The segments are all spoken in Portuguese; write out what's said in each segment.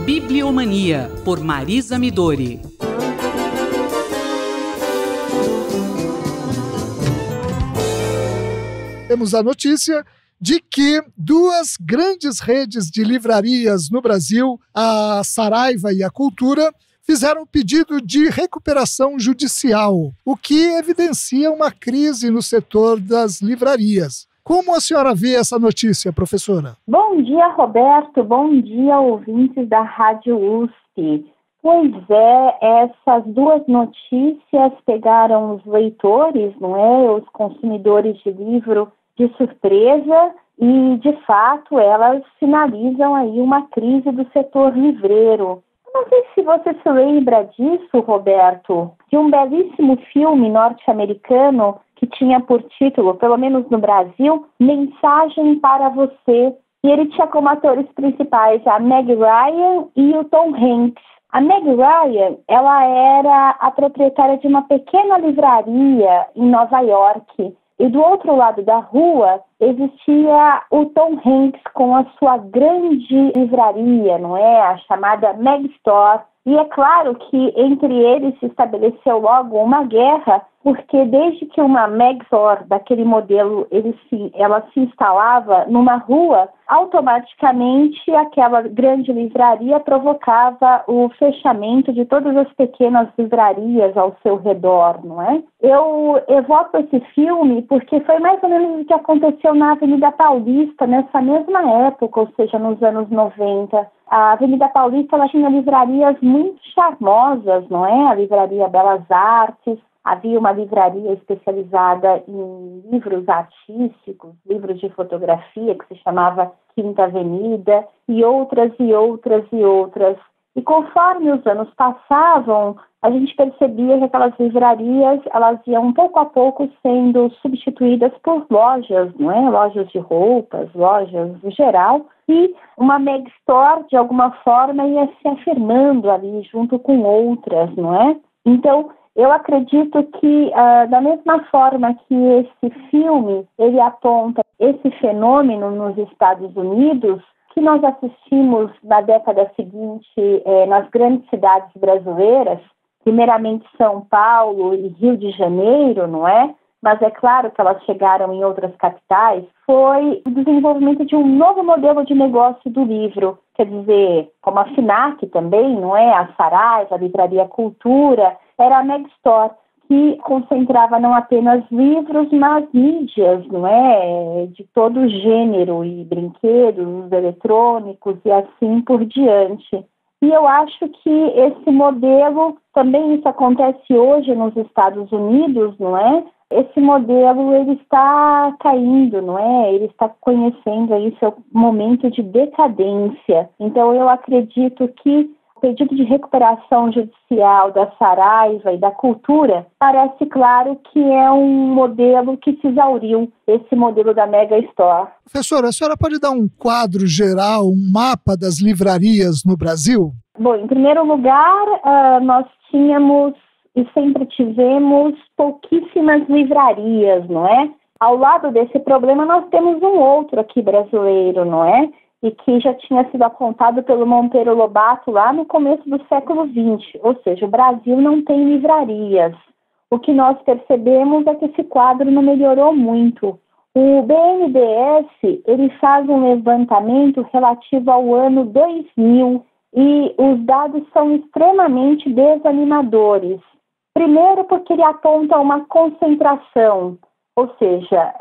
Bibliomania, por Marisa Midori. Temos a notícia de que duas grandes redes de livrarias no Brasil, a Saraiva e a Cultura, fizeram pedido de recuperação judicial, o que evidencia uma crise no setor das livrarias. Como a senhora vê essa notícia, professora? Bom dia, Roberto. Bom dia, ouvintes da Rádio USP. Pois é, essas duas notícias pegaram os leitores, não é? Os consumidores de livro de surpresa e, de fato, elas sinalizam aí uma crise do setor livreiro. Não sei se você se lembra disso, Roberto, de um belíssimo filme norte-americano que tinha por título, pelo menos no Brasil, Mensagem para Você. E ele tinha como atores principais a Meg Ryan e o Tom Hanks. A Meg Ryan, ela era a proprietária de uma pequena livraria em Nova York. E do outro lado da rua existia o Tom Hanks com a sua grande livraria, não é? A chamada Meg Store. E é claro que entre eles se estabeleceu logo uma guerra, porque desde que uma Meg Store daquele modelo ela se instalava numa rua, automaticamente aquela grande livraria provocava o fechamento de todas as pequenas livrarias ao seu redor, não é? Eu evoco esse filme porque foi mais ou menos o que aconteceu na Avenida Paulista nessa mesma época, ou seja, nos anos 90. A Avenida Paulista ela tinha livrarias muito charmosas, não é? A Livraria Belas Artes, havia uma livraria especializada em livros artísticos, livros de fotografia, que se chamava Quinta Avenida, e outras e outras e outras. E conforme os anos passavam, a gente percebia que aquelas livrarias, elas iam pouco a pouco sendo substituídas por lojas, não é? Lojas de roupas, lojas em geral, e uma Meg Store, de alguma forma, ia se afirmando ali junto com outras, não é? Então, eu acredito que, da mesma forma que esse filme, ele aponta esse fenômeno nos Estados Unidos, que nós assistimos na década seguinte nas grandes cidades brasileiras, primeiramente São Paulo e Rio de Janeiro, não é? Mas é claro que elas chegaram em outras capitais, foi o desenvolvimento de um novo modelo de negócio do livro. Quer dizer, como a FINAC também, não é? A Saraiva, a Livraria Cultura, era a Meg Store, que concentrava não apenas livros, mas mídias, não é? De todo gênero, e brinquedos, eletrônicos e assim por diante. E eu acho que esse modelo, também isso acontece hoje nos Estados Unidos, não é? Esse modelo, ele está caindo, não é? Ele está conhecendo aí seu momento de decadência. Então, eu acredito que o pedido de recuperação judicial da Saraiva e da Cultura parece claro que é um modelo que se exauriu, esse modelo da Mega Store. Professora, a senhora pode dar um quadro geral, um mapa das livrarias no Brasil? Bom, em primeiro lugar, nós tínhamos e sempre tivemos pouquíssimas livrarias, não é? Ao lado desse problema, nós temos um outro aqui brasileiro, não é? E que já tinha sido apontado pelo Monteiro Lobato lá no começo do século XX, ou seja, o Brasil não tem livrarias. O que nós percebemos é que esse quadro não melhorou muito. O BNDES, ele faz um levantamento relativo ao ano 2000 e os dados são extremamente desanimadores. Primeiro porque ele aponta uma concentração, ou seja,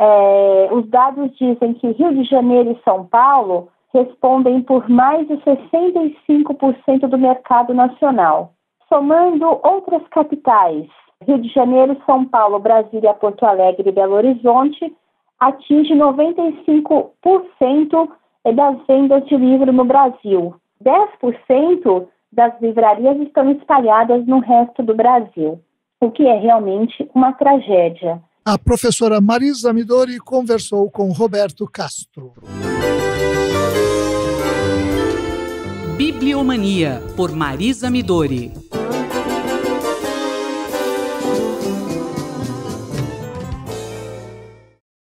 os dados dizem que Rio de Janeiro e São Paulo respondem por mais de 65% do mercado nacional. Somando outras capitais, Rio de Janeiro, São Paulo, Brasília, Porto Alegre e Belo Horizonte, atinge 95% das vendas de livro no Brasil. 10% das livrarias estão espalhadas no resto do Brasil, o que é realmente uma tragédia. A professora Marisa Midori conversou com Roberto Castro. Bibliomania, por Marisa Midori.